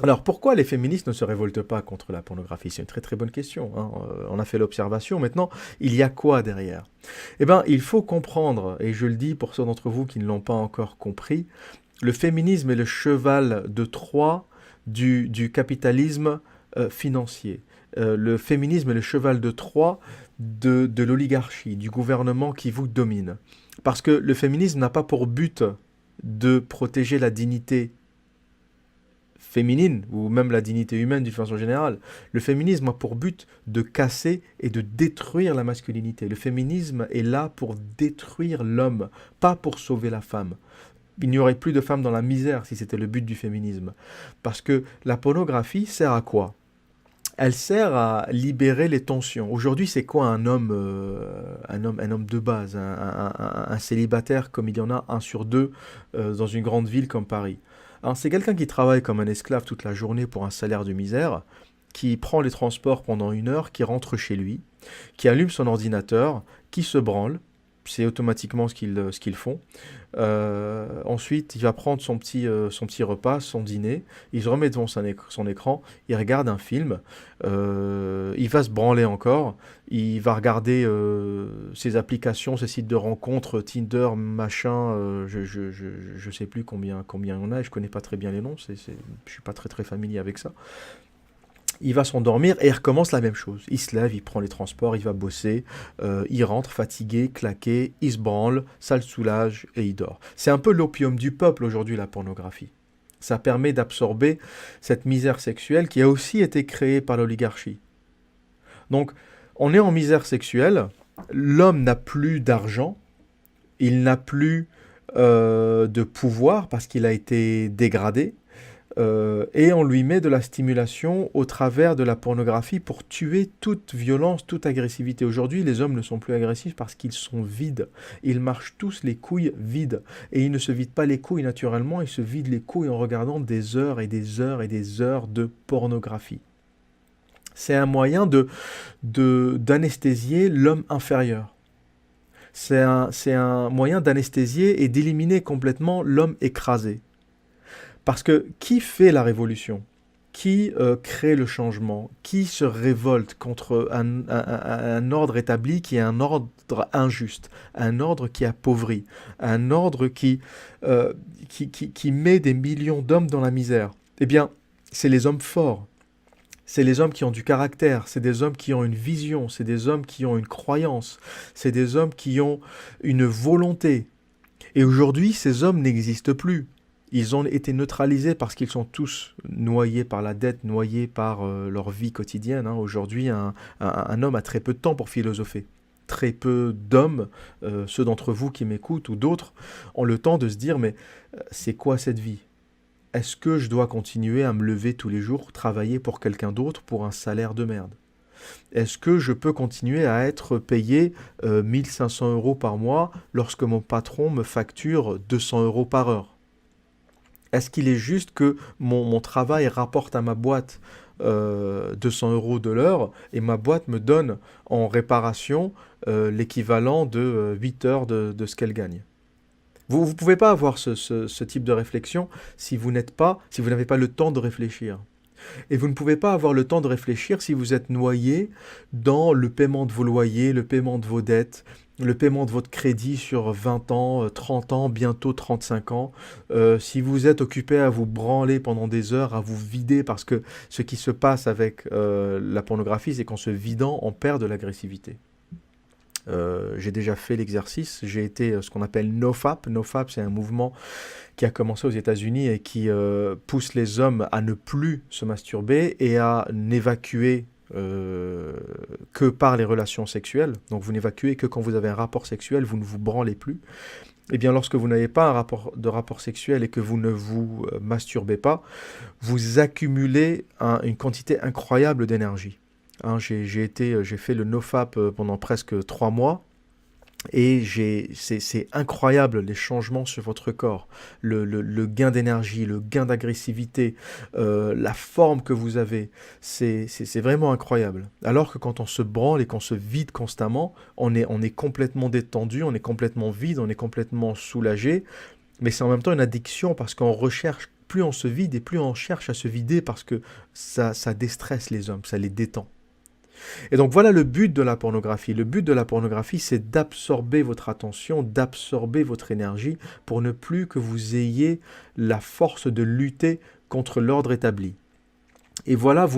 Alors pourquoi les féministes ne se révoltent pas contre la pornographie? C'est une très très bonne question, hein. On a fait l'observation, maintenant il y a quoi derrière? Eh bien il faut comprendre, et je le dis pour ceux d'entre vous qui ne l'ont pas encore compris, le féminisme est le cheval de Troie du capitalisme financier. Le féminisme est le cheval de Troie de l'oligarchie, du gouvernement qui vous domine. Parce que le féminisme n'a pas pour but de protéger la dignité féminine, ou même la dignité humaine d'une façon générale. Le féminisme a pour but de casser et de détruire la masculinité. Le féminisme est là pour détruire l'homme, pas pour sauver la femme. Il n'y aurait plus de femmes dans la misère si c'était le but du féminisme. Parce que la pornographie sert à quoi? Elle sert à libérer les tensions. Aujourd'hui, c'est quoi un homme de base, un célibataire comme il y en a un sur deux dans une grande ville comme Paris? Alors, c'est quelqu'un qui travaille comme un esclave toute la journée pour un salaire de misère, qui prend les transports pendant 1 heure, qui rentre chez lui, qui allume son ordinateur, qui se branle. C'est automatiquement ce qu'ils font. Ensuite, il va prendre son petit repas, son dîner, il se remet devant son écran, il regarde un film, il va se branler encore, il va regarder ses applications, ses sites de rencontres, Tinder, machin, je sais plus combien il y en a, je connais pas très bien les noms, je suis pas très très familier avec ça. Il va s'endormir et il recommence la même chose. Il se lève, il prend les transports, il va bosser, il rentre fatigué, claqué, il se branle, ça le soulage et il dort. C'est un peu l'opium du peuple aujourd'hui, la pornographie. Ça permet d'absorber cette misère sexuelle qui a aussi été créée par l'oligarchie. Donc, on est en misère sexuelle, l'homme n'a plus d'argent, il n'a plus de pouvoir parce qu'il a été dégradé, et on lui met de la stimulation au travers de la pornographie pour tuer toute violence, toute agressivité. Aujourd'hui, les hommes ne sont plus agressifs parce qu'ils sont vides. Ils marchent tous les couilles vides. Et ils ne se vident pas les couilles naturellement, ils se vident les couilles en regardant des heures et des heures et des heures de pornographie. C'est un moyen d'anesthésier l'homme inférieur. C'est un moyen d'anesthésier et d'éliminer complètement l'homme écrasé. Parce que qui fait la révolution? Qui crée le changement? Qui se révolte contre un ordre établi qui est un ordre injuste, un ordre qui appauvrit, un ordre qui met des millions d'hommes dans la misère? Eh bien, c'est les hommes forts, c'est les hommes qui ont du caractère, c'est des hommes qui ont une vision, c'est des hommes qui ont une croyance, c'est des hommes qui ont une volonté. Et aujourd'hui, ces hommes n'existent plus. Ils ont été neutralisés parce qu'ils sont tous noyés par la dette, noyés par leur vie quotidienne, hein. Aujourd'hui, un homme a très peu de temps pour philosopher. Très peu d'hommes, ceux d'entre vous qui m'écoutent ou d'autres, ont le temps de se dire, mais c'est quoi cette vie? Est-ce que je dois continuer à me lever tous les jours, travailler pour quelqu'un d'autre pour un salaire de merde? Est-ce que je peux continuer à être payé 1500 euros par mois lorsque mon patron me facture 200 euros par heure? Est-ce qu'il est juste que mon travail rapporte à ma boîte 200 euros de l'heure et ma boîte me donne en réparation l'équivalent de 8 heures de ce qu'elle gagne? Vous ne pouvez pas avoir ce type de réflexion si vous n'avez pas le temps de réfléchir. Et vous ne pouvez pas avoir le temps de réfléchir si vous êtes noyé dans le paiement de vos loyers, le paiement de vos dettes, le paiement de votre crédit sur 20 ans, 30 ans, bientôt 35 ans. Si vous êtes occupé à vous branler pendant des heures, à vous vider, parce que ce qui se passe avec la pornographie, c'est qu'en se vidant, on perd de l'agressivité. J'ai déjà fait l'exercice, j'ai été ce qu'on appelle NoFap. NoFap, c'est un mouvement qui a commencé aux États-Unis et qui pousse les hommes à ne plus se masturber et à n'évacuer que par les relations sexuelles. Donc vous n'évacuez que quand vous avez un rapport sexuel, vous ne vous branlez plus. Eh bien, lorsque vous n'avez pas de rapport sexuel et que vous ne vous masturbez pas, vous accumulez une quantité incroyable d'énergie. Hein, j'ai fait le NoFap pendant presque 3 mois. Et c'est incroyable les changements sur votre corps, le gain d'énergie, le gain d'agressivité, la forme que vous avez, c'est vraiment incroyable. Alors que quand on se branle et qu'on se vide constamment, on est complètement détendu, on est complètement vide, on est complètement soulagé, mais c'est en même temps une addiction parce qu'on recherche plus on se vide et plus on cherche à se vider parce que ça déstresse les hommes, ça les détend. Et donc voilà le but de la pornographie. Le but de la pornographie, c'est d'absorber votre attention, d'absorber votre énergie pour ne plus que vous ayez la force de lutter contre l'ordre établi. Et voilà,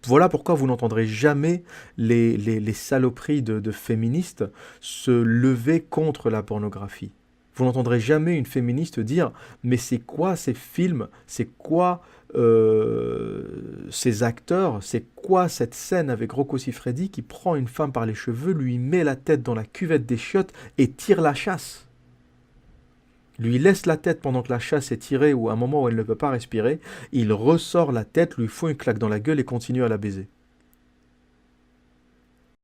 voilà pourquoi vous n'entendrez jamais les saloperies de féministes se lever contre la pornographie. Vous n'entendrez jamais une féministe dire mais c'est quoi ces films, c'est quoi ces acteurs, c'est quoi cette scène avec Rocco Siffredi qui prend une femme par les cheveux, lui met la tête dans la cuvette des chiottes et tire la chasse. Lui laisse la tête pendant que la chasse est tirée ou à un moment où elle ne peut pas respirer, il ressort la tête, lui fout une claque dans la gueule et continue à la baiser.